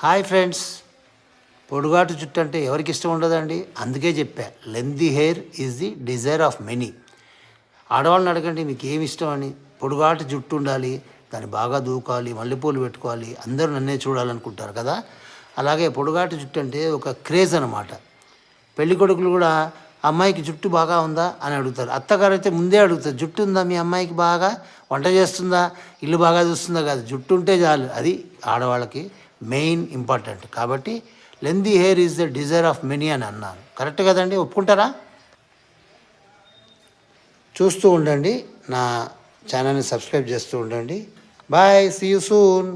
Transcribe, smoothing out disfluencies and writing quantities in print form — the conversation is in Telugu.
హాయ్ ఫ్రెండ్స్, పొడుగాటి జుట్టు అంటే ఎవరికి ఇష్టం ఉండదండి. అందుకే చెప్పా, lengthy hair is the desire of many. ఆడవాళ్ళని అడగండి మీకు ఏమి ఇష్టం అని. పొడుగాటి జుట్టు ఉండాలి, దాన్ని బాగా దూకాలి, మల్లెపూలు పెట్టుకోవాలి, అందరూ నన్నే చూడాలనుకుంటారు కదా. అలాగే పొడుగాటి జుట్టు అంటే ఒక క్రేజ్ అనమాట. పెళ్లి కొడుకులు కూడా అమ్మాయికి జుట్టు బాగా ఉందా అని అడుగుతారు. అత్తగారు అయితే ముందే అడుగుతారు, జుట్టు ఉందా మీ అమ్మాయికి, బాగా వంట చేస్తుందా, ఇల్లు బాగా చూస్తుందా. కాదు, జుట్టు ఉంటే చాలు, అది ఆడవాళ్ళకి మెయిన్ ఇంపార్టెంట్. కాబట్టి lengthy hair is the desire of many అని అన్నాను. కరెక్ట్ కదండి, ఒప్పుకుంటారా? చూస్తూ ఉండండి, నా ఛానల్ని సబ్స్క్రైబ్ చేస్తూ ఉండండి. Bye, see you soon.